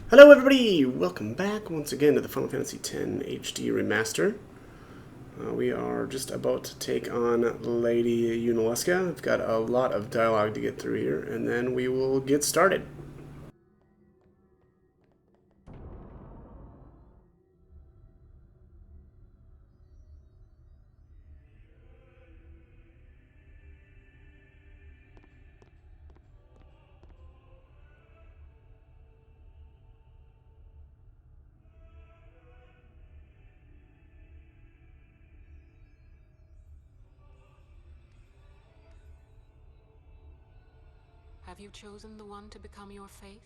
Hello everybody! Welcome back once again to the Final Fantasy X HD Remaster. We are just about to take on Lady Yunalesca. We've got a lot of dialogue to get through here, and then we will get started. Have you chosen the one to become your faith?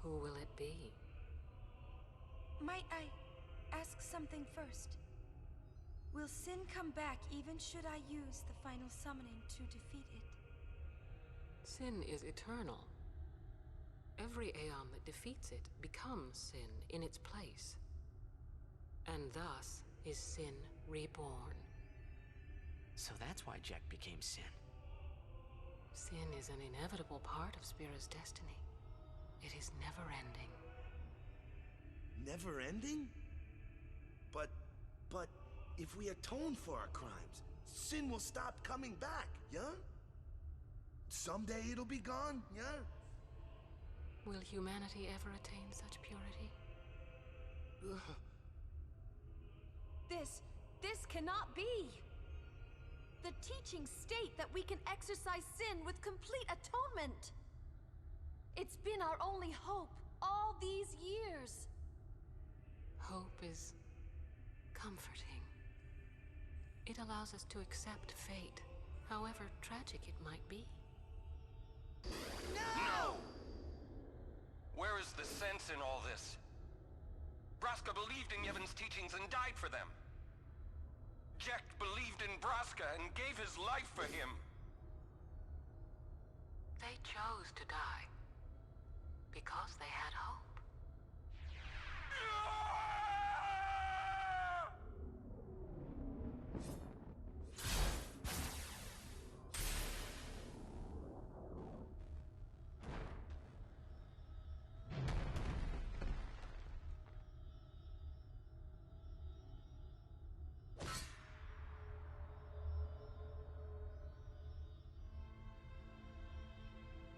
Who will it be? Might I ask something first? Will sin come back even should I use the final summoning to defeat it? Sin is eternal. Every aeon that defeats it becomes sin in its place. And thus is sin reborn. So that's why Jack became Sin. Sin is an inevitable part of Spira's destiny. It is never-ending. Never-ending? But if we atone for our crimes, sin will stop coming back, yeah? Someday it'll be gone, yeah? Will humanity ever attain such purity? Ugh. This cannot be! The teachings state that we can exercise sin with complete atonement! It's been our only hope all these years! Hope is comforting. It allows us to accept fate, however tragic it might be. No! Where is the sense in all this? Braska believed in Yevon's teachings and died for them. Jack believed in Braska and gave his life for him. They chose to die because they had hope.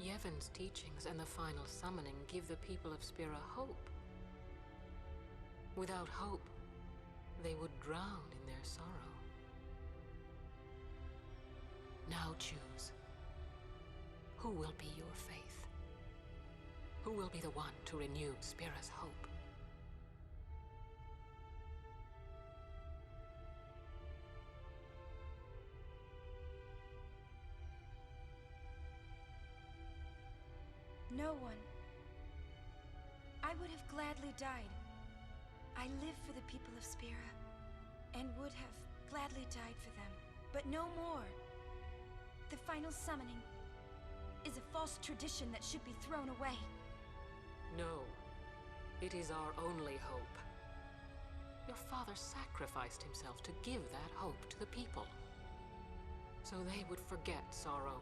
Yevon's teachings and the final summoning give the people of Spira hope. Without hope, they would drown in their sorrow. Now choose. Who will be your faith? Who will be the one to renew Spira's hope? No one. I would have gladly died. I live for the people of Spira, and would have gladly died for them, but no more. The final summoning is a false tradition that should be thrown away. No, it is our only hope. Your father sacrificed himself to give that hope to the people, so they would forget sorrow.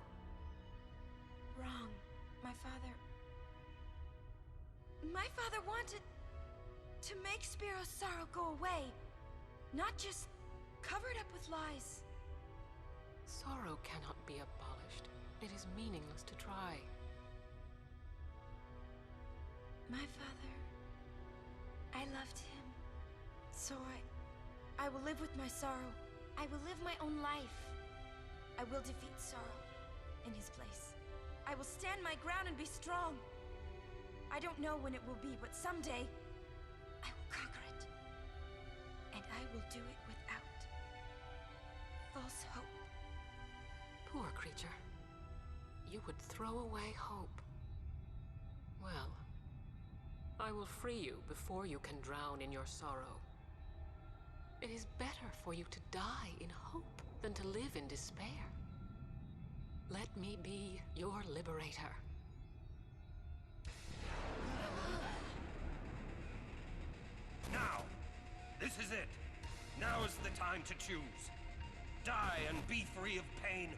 Wrong. My father wanted to make Spiro's sorrow go away, not just cover it up with lies. Sorrow cannot be abolished. It is meaningless to try. My father, I loved him. So I will live with my sorrow. I will live my own life. I will defeat sorrow in his place. I will stand my ground and be strong. I don't know when it will be, but someday I will conquer it. And I will do it without false hope. Poor creature. You would throw away hope. Well, I will free you before you can drown in your sorrow. It is better for you to die in hope than to live in despair. Let me be your liberator. Now! This is it! Now is the time to choose. Die and be free of pain,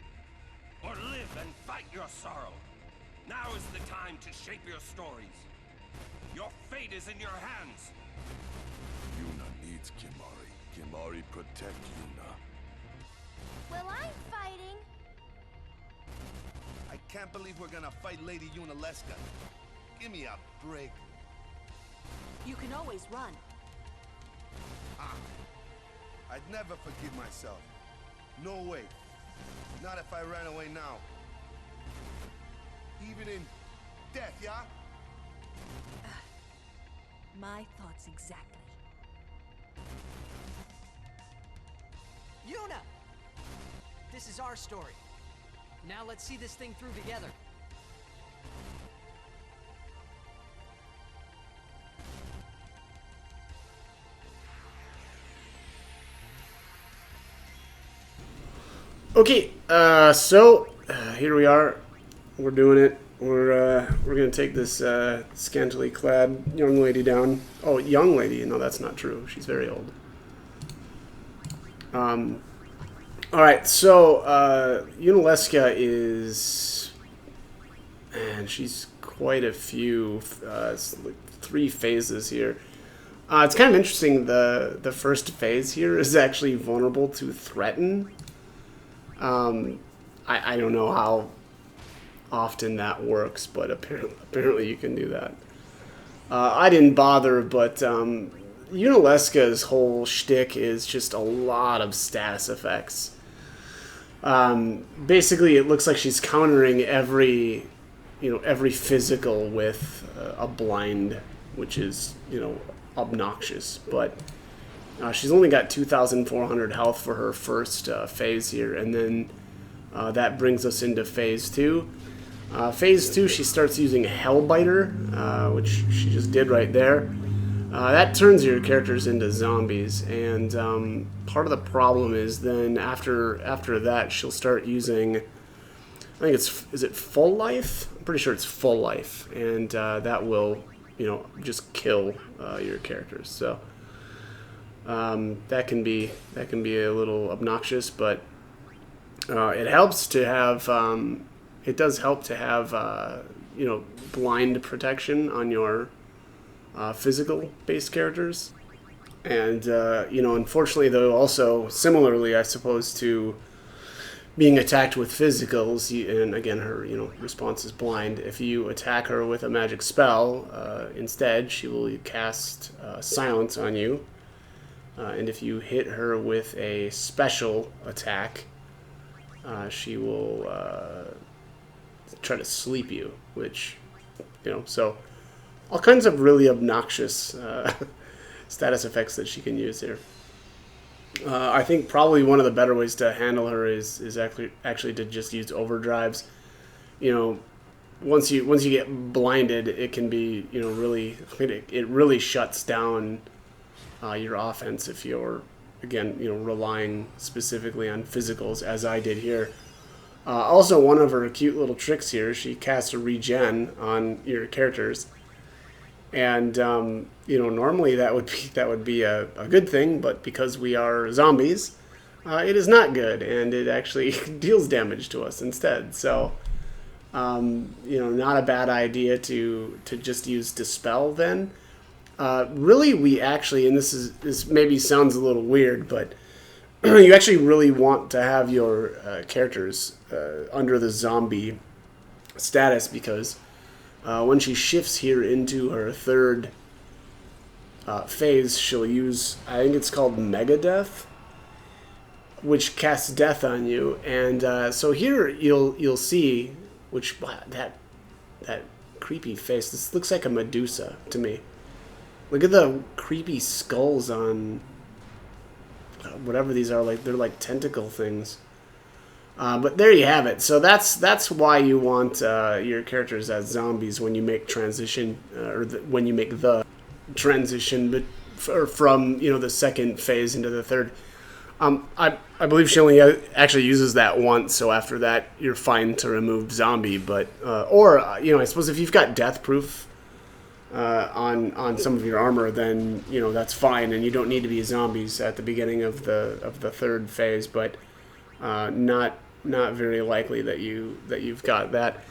or live and fight your sorrow. Now is the time to shape your stories. fate is in your hands. Yuna needs Kimari. Kimari protect Yuna. Well, I'm fighting. I can't believe we're gonna fight Lady Yunalesca. Give me a break. You can always run. I'd never forgive myself. No way. Not if I ran away now. Even in death, yeah? My thoughts exactly. Yuna! This is our story. Now let's see this thing through together. Okay, here we are. We're doing it. We're gonna take this scantily clad young lady down. Oh, young lady? No, that's not true. She's very old. All right, so Yunalesca is, and she's quite a few. It's like 3 phases here. It's kind of interesting. The first phase here is actually vulnerable to threaten. I don't know how often that works, but apparently you can do that. I didn't bother, but Yunalesca's whole shtick is just a lot of status effects. Basically, it looks like she's countering every physical with a blind, which is, obnoxious. But she's only got 2,400 health for her first phase here, and then that brings us into phase 2. Phase 2, she starts using Hellbiter, which she just did right there. That turns your characters into zombies, and part of the problem is then after that she'll start using, I think is it Full Life? I'm pretty sure it's Full Life, and that will just kill your characters. So that can be a little obnoxious, but it helps to have it does help to have blind protection on your physical based characters. And unfortunately, though, also similarly, I suppose, to being attacked with physicals, and again, her response is blind. If you attack her with a magic spell, instead she will cast silence on you. And if you hit her with a special attack, she will try to sleep you, which, so all kinds of really obnoxious status effects that she can use here. I think probably one of the better ways to handle her is actually to just use overdrives. Once you get blinded, it can be it really shuts down your offense if you're relying specifically on physicals, as I did here. Also, one of her cute little tricks here, she casts a regen on your characters, and normally that would be a good thing, but because we are zombies, it is not good, and it actually deals damage to us instead. So not a bad idea to just use Dispel then. Really, we actually, and this maybe sounds a little weird, but you actually really want to have your characters under the zombie status, because when she shifts here into her third phase, she'll use, I think it's called Mega Death, which casts death on you. And so here you'll see, which that creepy face. This looks like a Medusa to me. Look at the creepy skulls on whatever these are. Like they're like tentacle things. But there you have it. So that's why you want your characters as zombies when you make transition, when you make the transition, from the second phase into the third. I believe she only actually uses that once. So after that, you're fine to remove zombie. But I suppose if you've got death proof on some of your armor, then that's fine, and you don't need to be zombies at the beginning of the third phase. But not very likely that you've got that.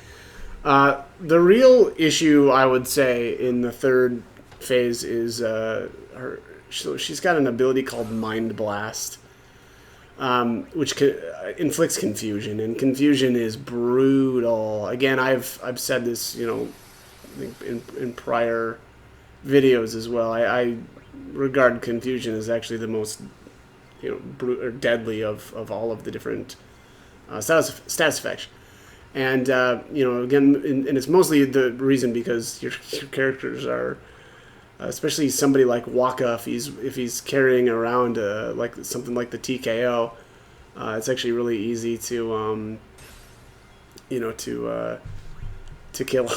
The real issue, I would say, in the third phase is she's got an ability called Mind Blast, which inflicts confusion, and confusion is brutal. Again, I've said this, I think in prior videos as well. I regard confusion as actually the most or deadly of all of the different status effects. And again, and it's mostly the reason because your characters are, especially somebody like Waka, if he's carrying around like something like the TKO, it's actually really easy to to kill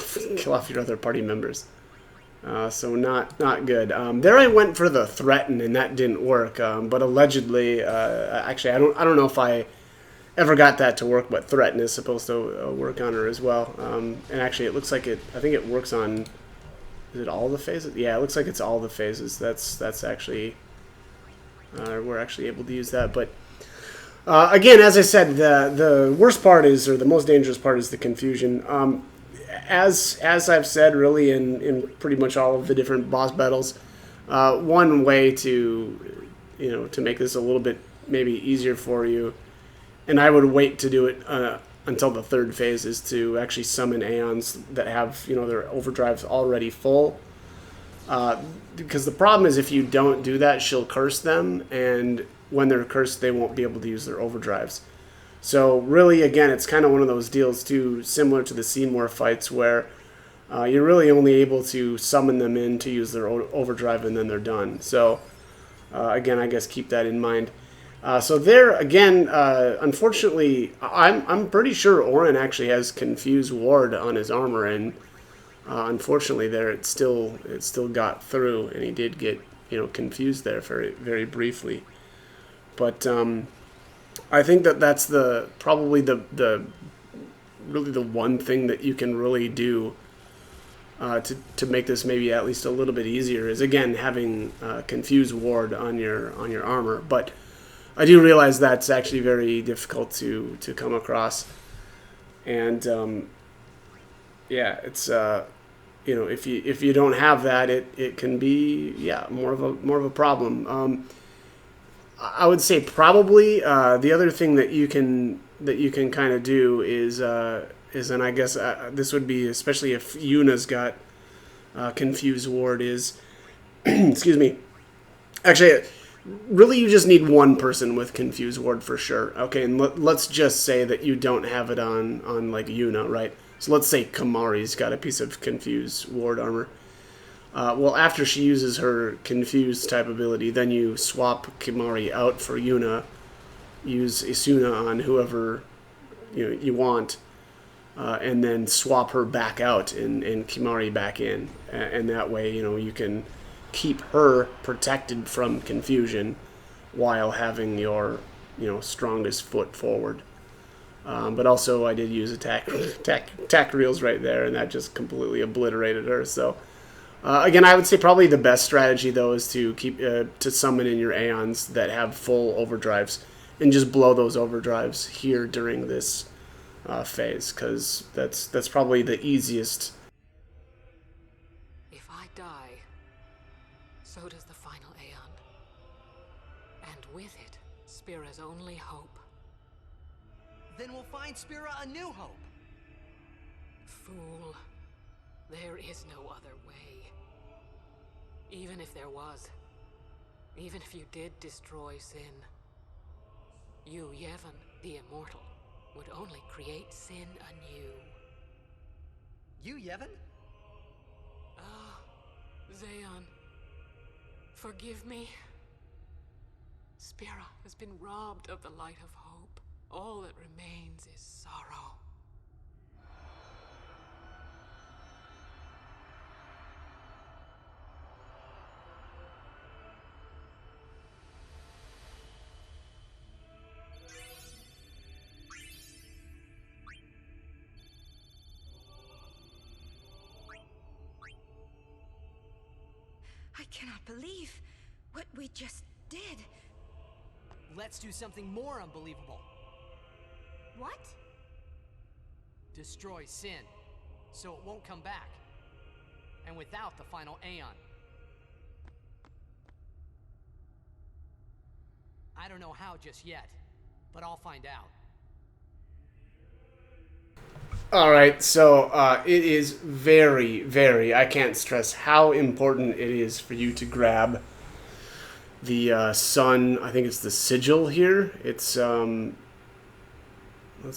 off your other party members. So not good. There I went for the threaten, and that didn't work. But allegedly, actually, I don't know if I ever got that to work. But threaten is supposed to work on her as well. And actually, it looks like it. I think it works on. Is it all the phases? Yeah, it looks like it's all the phases. That's actually. We're actually able to use that, but. Again, as I said, the worst part is, or the most dangerous part is the confusion. As I've said, really in pretty much all of the different boss battles, one way to to make this a little bit maybe easier for you, and I would wait to do it until the third phase, is to actually summon Aeons that have their overdrives already full. Because the problem is if you don't do that, she'll curse them, and when they're cursed, they won't be able to use their overdrives. So really, again, it's kind of one of those deals too, similar to the Seymour fights, where you're really only able to summon them in to use their overdrive, and then they're done. So again, I guess keep that in mind. So there again, unfortunately, I'm pretty sure Orin actually has Confuse Ward on his armor, and unfortunately, there it still got through, and he did get confused there very very briefly. But I think that's probably the really the one thing that you can really do to make this maybe at least a little bit easier is, again, having Confuse Ward on your armor. But I do realize that's actually very difficult to come across, and yeah, it's if you don't have that, it can be more of a problem. I would say probably the other thing that you can kind of do is and I guess this would be especially if Yuna's got Confuse Ward is excuse me. Actually, really you just need one person with Confuse Ward for sure. Okay, and let's just say that you don't have it on like Yuna, right? So let's say Kamari's got a piece of Confuse Ward armor. Well, after she uses her Confuse type ability, then you swap Kimari out for Yuna, use Isuna on whoever you want, and then swap her back out and Kimari back in, and that way you can keep her protected from confusion while having your strongest foot forward. But also, I did use attack reels right there, and that just completely obliterated her. So. Again, I would say probably the best strategy though is to keep to summon in your Aeons that have full overdrives, and just blow those overdrives here during this phase, because that's probably the easiest. If I die, so does the final Aeon, and with it, Spira's only hope. Then we'll find Spira a new hope. Fool, there is no other way. Even if there was, even if you did destroy Sin, you, Yevon, the Immortal, would only create Sin anew. You, Yevon? Ah, Zayon, forgive me. Spira has been robbed of the light of hope. All that remains is sorrow. I cannot believe what we just did. Let's do something more unbelievable. What? Destroy Sin, so it won't come back. And without the final Aeon. I don't know how just yet, but I'll find out. Alright, so it is very, very, I can't stress how important it is for you to grab the sun, I think it's the sigil here. It's, let's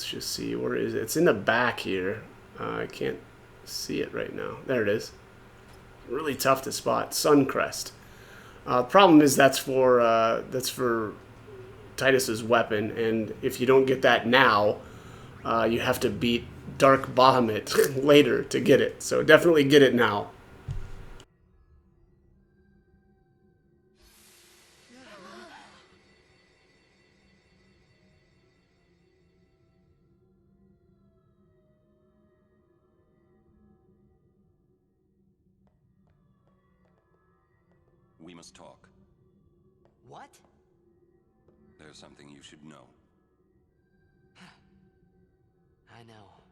just see, where is it? It's in the back here. I can't see it right now. There it is. Really tough to spot. Sun crest. Problem is that's for Titus's weapon, and if you don't get that now, you have to beat Dark Bahamut later to get it. So definitely get it now. We must talk. What? There's something you should know. I know.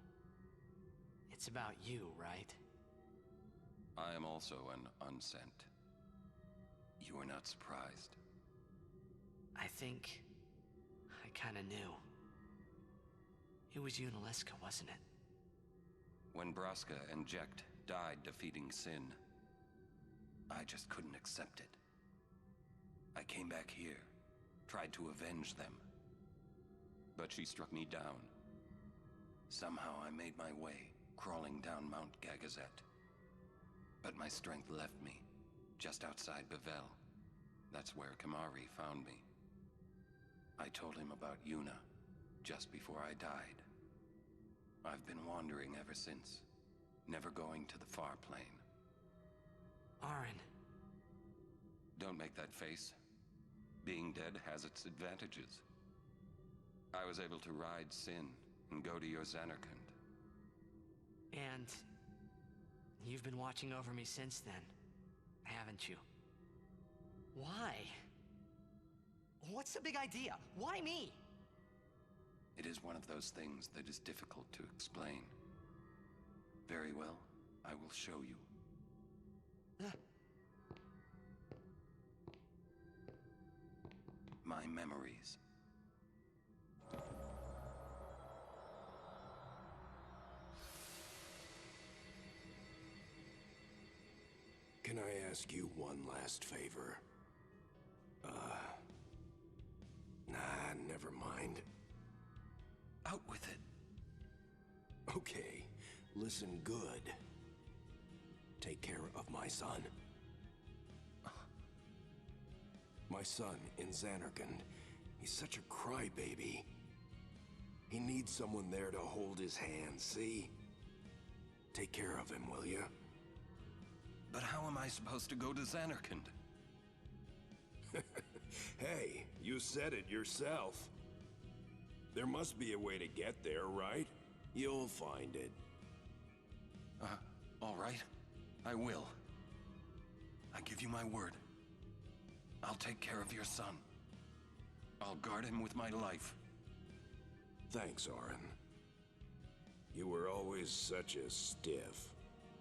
It's about you, right? I am also an unsent. You are not surprised. I think I kinda knew. It was Yunalesca, wasn't it? When Braska and Jecht died defeating Sin, I just couldn't accept it. I came back here, tried to avenge them. But she struck me down. Somehow I made my way, crawling down Mount Gagazet. But my strength left me, just outside Bevel. That's where Kamari found me. I told him about Yuna, just before I died. I've been wandering ever since, never going to the far plane. Aren. Don't make that face. Being dead has its advantages. I was able to ride Sin and go to your Xanarkand. And you've been watching over me since then, haven't you? Why? What's the big idea? Why me? It is one of those things that is difficult to explain. Very well, I will show you. My memories. Can I ask you one last favor? Nah, never mind. Out with it. Okay, listen good. Take care of my son. My son in Xanarkand. He's such a crybaby. He needs someone there to hold his hand, see? Take care of him, will you? But how am I supposed to go to Xanarkand? Hey, you said it yourself. There must be a way to get there, right? You'll find it. All right. I will. I give you my word. I'll take care of your son. I'll guard him with my life. Thanks, Aren. You were always such a stiff.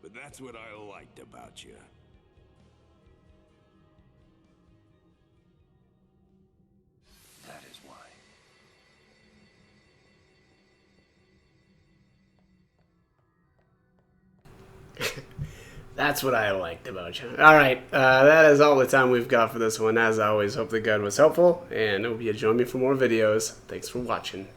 But that's what I liked about you. That is why. That's what I liked about you. Alright, that is all the time we've got for this one. As always, hope the guide was helpful, and hope you join me for more videos. Thanks for watching.